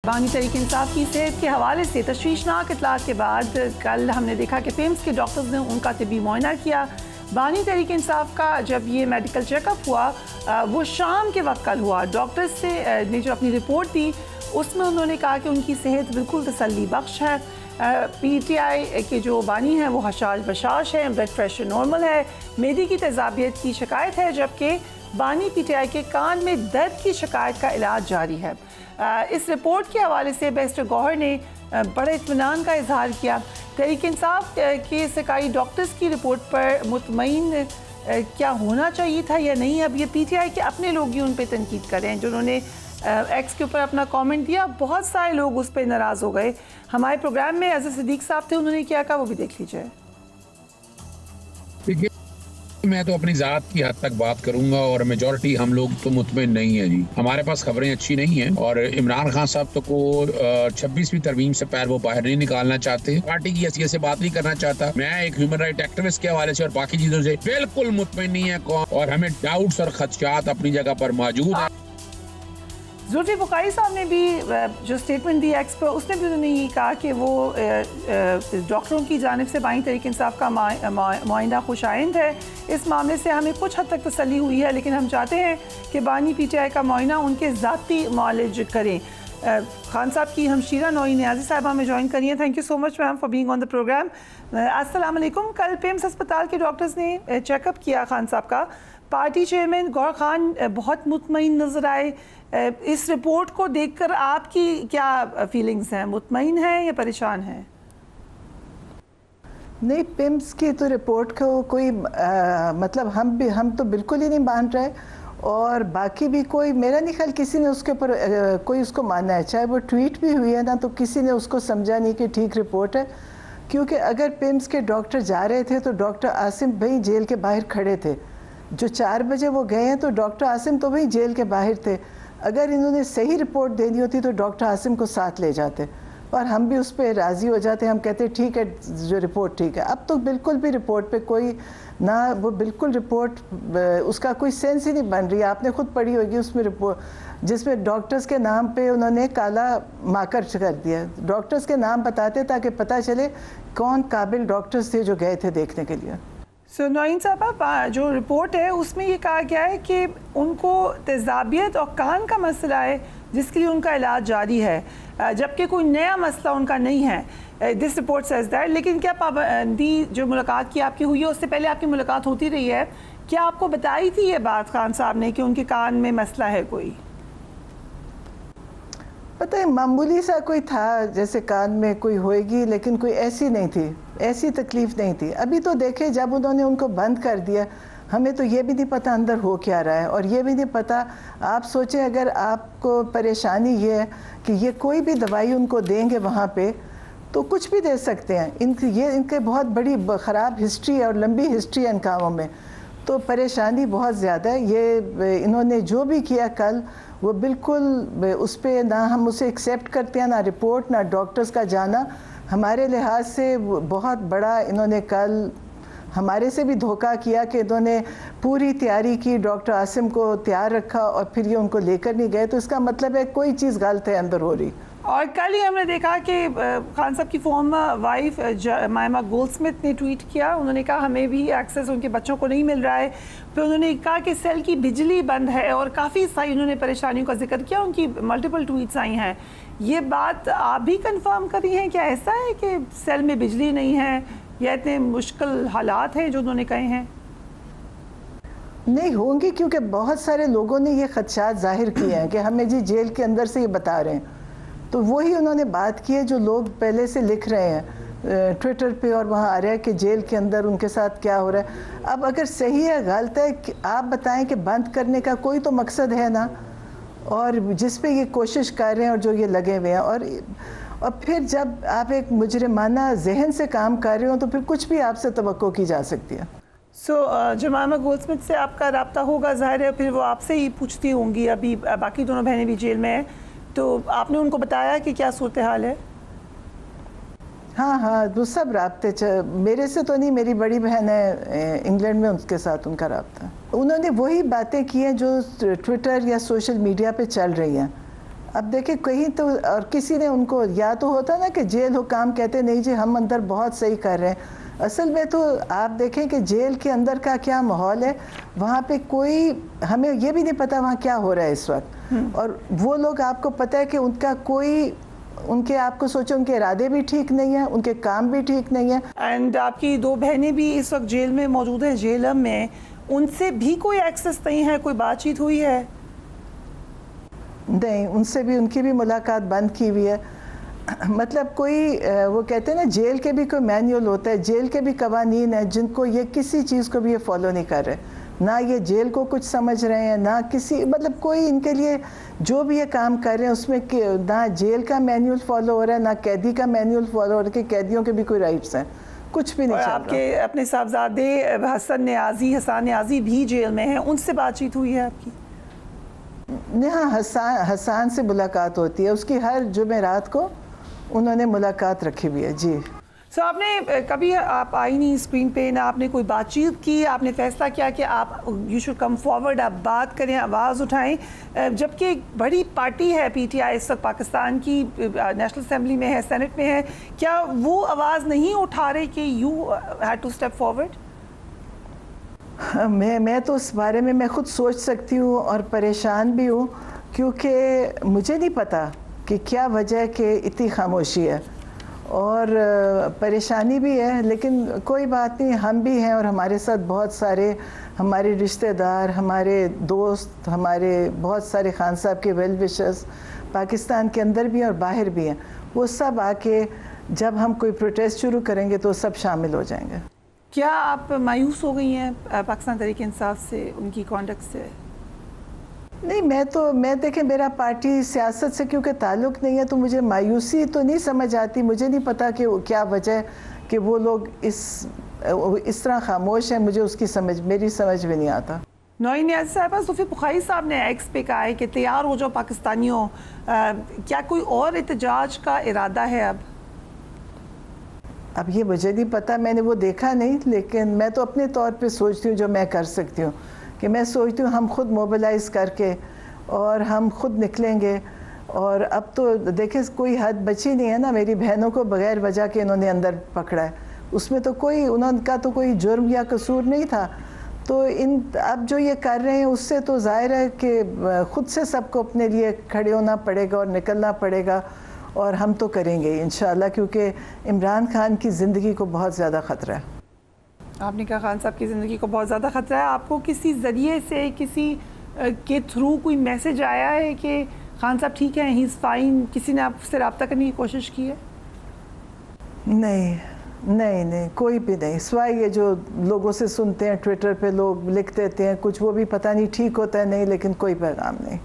بانی تحریک انصاف کی صحت کے حوالے سے تشویشناک اطلاعات کے بعد کل ہم نے دیکھا کہ پیمز کے ڈاکٹرز نے ان کا طبی معائنہ کیا. بانی تحریک انصاف کا جب یہ میڈیکل چیک اپ ہوا وہ شام کے وقت کل ہوا. ڈاکٹرز نے جو اپنی رپورٹ دی اس میں انہوں نے کہا کہ ان کی صحت بالکل تسلی بخش ہے. پی ٹی آئی کے جو بانی ہیں وہ حشاش بشاش ہیں, بلڈ پریشر نارمل ہے, معدے کی تیزابیت کی شکایت ہے, جبکہ بانی پی ٹی آئی کے کان میں درد کی شکایت کا علاج جاری ہے. اس رپورٹ کے حوالے سے بیرسٹر گوہر نے بڑے اطمینان کا اظہار کیا. تحریک انصاف کے سرکاری ڈاکٹرز کی رپورٹ پر مطمئن کیا ہونا چاہیے تھا یا نہیں, اب یہ پی ٹی آئی کے اپنے لوگ ہی ان پہ تنقید کر رہے ہیں. جنہوں نے ایکس کے اوپر اپنا کامنٹ دیا, بہت سارے لوگ اس پہ ناراض ہو گئے. ہمارے پروگرام میں اظہر صدیق صاحب تھے, انہوں نے کیا کہا وہ بھی دیکھ لیجئے. میں تو اپنی ذات کی حد تک بات کروں گا اور میجورٹی ہم لوگ تو مطمئن نہیں ہیں جی. ہمارے پاس خبریں اچھی نہیں ہیں اور عمران خان صاحب تو کو 26ویں ترمیم سے پیر وہ باہر نہیں نکالنا چاہتے, پارٹی کی حیثیت سے بات نہیں کرنا چاہتا. میں ایک ہیومن رائٹ ایکٹیوسٹ کے حوالے سے اور باقی چیزوں سے بالکل مطمئن نہیں ہے قوم, اور ہمیں ڈاؤٹس اور خدشات اپنی جگہ پر موجود ہیں. زلفی بخاری صاحب نے بھی جو سٹیٹمنٹ دی ایکس پر, اس نے بھی انہوں نے یہ کہا کہ وہ ڈاکٹروں کی جانب سے بانی تحریک انصاف کا معائنہ خوش آئند ہے. اس معاملے سے ہمیں کچھ حد تک تسلی ہوئی ہے, لیکن ہم چاہتے ہیں کہ بانی پی ٹی آئی کا معائنہ ان کے ذاتی معالج کریں. خان صاحب کی ہمشیرہ نوئی نیازی صاحبہ ہمیں جوائن کری ہیں. Thank you so much ma'am for being on the program. السلام علیکم. کل پیمز ہسپتال کے ڈاکٹرز نے چیک اپ کیا خان صاحب کا. پارٹی چیئرمین گوہر خان بہت مطمئن نظر آئے. اس رپورٹ کو دیکھ کر آپ کی کیا فیلنگز ہیں, مطمئن ہیں یا پریشان ہیں؟ نہیں, پیمز کی تو رپورٹ کو کوئی مطلب ہم تو بالکل ہی نہیں مان رہے, اور باقی بھی کوئی میرا نہیں خیال کسی نے اس کے اوپر کوئی اس کو مانا ہے. چاہے وہ ٹویٹ بھی ہوئی ہے نا, تو کسی نے اس کو سمجھا نہیں کہ ٹھیک رپورٹ ہے. کیونکہ اگر پیمز کے ڈاکٹر جا رہے تھے تو ڈاکٹر عاصم بھائی جیل کے باہر کھڑے تھے. جو 4 بجے وہ گئے ہیں تو ڈاکٹر عاصم تو وہی جیل کے باہر تھے. اگر انہوں نے صحیح رپورٹ دینی ہوتی تو ڈاکٹر عاصم کو ساتھ لے جاتے اور ہم بھی اس پہ راضی ہو جاتے. ہم کہتے ٹھیک ہے جو رپورٹ ٹھیک ہے. اب تو بالکل بھی رپورٹ پہ کوئی نہ, وہ بالکل رپورٹ اس کا کوئی سینس ہی نہیں بن رہی. آپ نے خود پڑھی ہوگی اس میں رپورٹ جس میں ڈاکٹرز کے نام پہ انہوں نے کالا مارکر کر دیا. ڈاکٹرز کے نام بتاتے تاکہ پتہ چلے کون قابل ڈاکٹرز تھے جو گئے تھے دیکھنے کے لیے. نوئین صاحبہ, جو رپورٹ ہے اس میں یہ کہا گیا ہے کہ ان کو تیزابیت اور کان کا مسئلہ ہے جس کے لیے ان کا علاج جاری ہے, جبکہ کوئی نیا مسئلہ ان کا نہیں ہے. This report says that. لیکن کیا پابندی جو ملاقات کی آپ کی ہوئی ہے, اس سے پہلے آپ کی ملاقات ہوتی رہی ہے, کیا آپ کو بتائی تھی یہ بات خان صاحب نے کہ ان کے کان میں مسئلہ ہے کوئی؟ پتہ ہے معمولی سا کوئی تھا, جیسے کان میں کوئی ہوئے گی, لیکن کوئی ایسی نہیں تھی, ایسی تکلیف نہیں تھی. ابھی تو دیکھیں جب انہوں نے ان کو بند کر دیا, ہمیں تو یہ بھی نہیں پتہ اندر ہو کیا رہا ہے, اور یہ بھی نہیں پتہ. آپ سوچیں اگر آپ کو پریشانی یہ ہے کہ یہ کوئی بھی دوائی ان کو دیں گے وہاں پہ تو کچھ بھی دے سکتے ہیں. ان کے بہت بڑی خراب ہسٹری ہے اور لمبی ہسٹری ہے ان کاموں میں, تو پریشانی بہت زیادہ ہے. یہ انہوں نے جو بھی کیا کل وہ بالکل اس پہ نہ ہم اسے ایکسیپٹ کرتے ہیں, نہ رپورٹ نہ ڈاکٹرز کا جانا. ہمارے لحاظ سے بہت بڑا انہوں نے کل ہمارے سے بھی دھوکہ کیا کہ انہوں نے پوری تیاری کی, ڈاکٹر عاصم کو تیار رکھا اور پھر یہ ان کو لے کر نہیں گئے. تو اس کا مطلب ہے کوئی چیز غلط ہے اندر ہو رہی. اور کل ہی ہم نے دیکھا کہ خان صاحب کی فارمر وائف مائمہ گولڈ سمتھ نے ٹویٹ کیا. انہوں نے کہا ہمیں بھی ایکسیس ان کے بچوں کو نہیں مل رہا ہے. پھر انہوں نے کہا کہ سیل کی بجلی بند ہے, اور کافی ساری انہوں نے پریشانیوں کا ذکر کیا. ان کی ملٹیپل ٹویٹس آئی ہیں. یہ بات آپ بھی کنفرم کری ہیں, کیا ایسا ہے کہ سیل میں بجلی نہیں ہے یا اتنے مشکل حالات ہیں جو انہوں نے کہے ہیں؟ نہیں ہوں گی, کیونکہ بہت سارے لوگوں نے یہ خدشات ظاہر کیے ہیں کہ ہمیں جی جیل کے اندر سے یہ بتا رہے ہیں. تو وہی انہوں نے بات کی ہے جو لوگ پہلے سے لکھ رہے ہیں ٹویٹر پہ, اور وہاں آ رہا ہے کہ جیل کے اندر ان کے ساتھ کیا ہو رہا ہے. اب اگر صحیح ہے غلط ہے, آپ بتائیں کہ بند کرنے کا کوئی تو مقصد ہے نا, اور جس پہ یہ کوشش کر رہے ہیں اور جو یہ لگے ہوئے ہیں. اور پھر جب آپ ایک مجرمانہ ذہن سے کام کر رہے ہو تو پھر کچھ بھی آپ سے توقع کی جا سکتی ہے. جمائمہ گولڈ سمتھ سے آپ کا رابطہ ہوگا ظاہر ہے, پھر وہ آپ سے ہی پوچھتی ہوں گی. ابھی باقی دونوں بہنیں بھی جیل میں ہیں, تو آپ نے ان کو بتایا کہ کیا صورتحال ہے؟ ہاں وہ سب رابطے میرے سے تو نہیں, میری بڑی بہن ہے انگلینڈ میں, ان کے ساتھ ان کا رابطہ. انہوں نے وہی باتیں کی ہیں جو ٹویٹر یا سوشل میڈیا پہ چل رہی ہیں اب دیکھیں کہیں تو اور کسی نے ان کو یا تو ہوتا نا کہ جیل حکام کہتے نہیں جی ہم اندر بہت صحیح کر رہے ہیں. اصل میں تو آپ دیکھیں کہ جیل کے اندر کا کیا ماحول ہے, وہاں پہ کوئی ہمیں یہ بھی نہیں پتا وہاں کیا ہو رہا ہے اس وقت, اور وہ لوگ آپ کو پتہ ہے کہ ان کا کوئی ان کے آپ کو سوچو ان کے ارادے بھی ٹھیک نہیں ہیں, ان کے کام بھی ٹھیک نہیں ہیں. اینڈ آپ کی 2 بہنیں بھی اس وقت جیل میں موجود ہیں, جیلم میں, ان سے بھی کوئی ایکسس نہیں ہے, کوئی بات چیت ہوئی ہے؟ نہیں, ان سے بھی ان کی بھی ملاقات بند کی ہوئی ہے. مطلب کوئی وہ کہتے ہیں نا جیل کے بھی کوئی مینیول ہوتا ہے, جیل کے بھی قوانین ہیں جن کو یہ کسی چیز کو بھی یہ فالو نہیں کر رہے, نہ یہ جیل کو کچھ سمجھ رہے ہیں, نہ کسی مطلب کوئی ان کے لیے جو بھی یہ کام کر رہے ہیں اس میں نہ جیل کا مینیول فالو ہو رہا ہے, نہ قیدی کا مینیول فالو ہو رہا ہے کہ قیدیوں کے بھی کوئی رائٹس ہیں, کچھ بھی نہیں چل رہا. آپ کے اپنے صاحبزادے حسن نیازی بھی جیل میں ہیں, ان سے بات چیت ہوئی ہے آپ کی؟ ہاں, حسان سے ملاقات ہوتی ہے, اس کی ہر جمعرات کو انہوں نے ملاقات رکھی ہوئی ہے. جی سو آپ نے کبھی آپ آئی نہیں اسکرین پہ, نہ آپ نے کوئی بات چیت کی, آپ نے فیصلہ کیا کہ آپ یو شوڈ کم فارورڈ, آپ بات کریں, آواز اٹھائیں, جبکہ ایک بڑی پارٹی ہے پی ٹی آئی اس وقت پاکستان کی, نیشنل اسمبلی میں ہے, سینٹ میں ہے, کیا وہ آواز نہیں اٹھا رہے کہ you had to step forward? میں تو اس بارے میں خود سوچ سکتی ہوں اور پریشان بھی ہوں, کیونکہ مجھے نہیں پتا کہ کیا وجہ ہے کہ اتنی خاموشی ہے, اور پریشانی بھی ہے, لیکن کوئی بات نہیں, ہم بھی ہیں اور ہمارے ساتھ بہت سارے ہمارے رشتہ دار, ہمارے دوست, ہمارے بہت سارے خان صاحب کے ویل وشرز پاکستان کے اندر بھی ہیں اور باہر بھی ہیں, وہ سب آ کے جب ہم کوئی پروٹیسٹ شروع کریں گے تو سب شامل ہو جائیں گے. کیا آپ مایوس ہو گئی ہیں پاکستان تحریک انصاف سے, ان کی کانڈکٹ سے؟ نہیں, میں دیکھیں میرا پارٹی سیاست سے کیونکہ تعلق نہیں ہے تو مجھے مایوسی تو نہیں سمجھ آتی, مجھے نہیں پتا کہ کیا وجہ ہے کہ وہ لوگ اس طرح خاموش ہیں, مجھے اس کی میری سمجھ بھی نہیں آتا. نوئین نیازی صاحبہ, صوفی بخاری صاحب نے ایکس پہ کہا ہے کہ تیار ہو جاؤ پاکستانیوں, کیا کوئی اور احتجاج کا ارادہ ہے اب یہ مجھے نہیں پتا, میں نے وہ دیکھا نہیں, لیکن میں تو اپنے طور پہ سوچتی ہوں جو میں کر سکتی ہوں, کہ میں سوچتی ہوں ہم خود موبلائز کر کے اور ہم خود نکلیں گے. اور اب تو دیکھیں کوئی حد بچی نہیں ہے نا, میری بہنوں کو بغیر وجہ کے انہوں نے اندر پکڑا ہے, اس میں تو کوئی انہوں کا تو کوئی جرم یا قصور نہیں تھا, تو اب جو یہ کر رہے ہیں اس سے تو ظاہر ہے کہ خود سے سب کو اپنے لیے کھڑے ہونا پڑے گا اور نکلنا پڑے گا, اور ہم تو کریں گے انشاءاللہ, کیونکہ عمران خان کی زندگی کو بہت زیادہ خطرہ ہے. آپ نے کہا خان صاحب کی زندگی کو بہت زیادہ خطرہ ہے, آپ کو کسی ذریعے سے کسی کے تھرو کوئی میسج آیا ہے کہ خان صاحب ٹھیک ہیں, ہی از فائن, کسی نے آپ سے رابطہ کرنے کی کوشش کی ہے؟ نہیں, کوئی بھی نہیں, سوائے یہ جو لوگوں سے سنتے ہیں ٹویٹر پہ لوگ لکھ دیتے ہیں کچھ, وہ بھی پتہ نہیں ٹھیک ہوتا ہے نہیں, لیکن کوئی پیغام نہیں.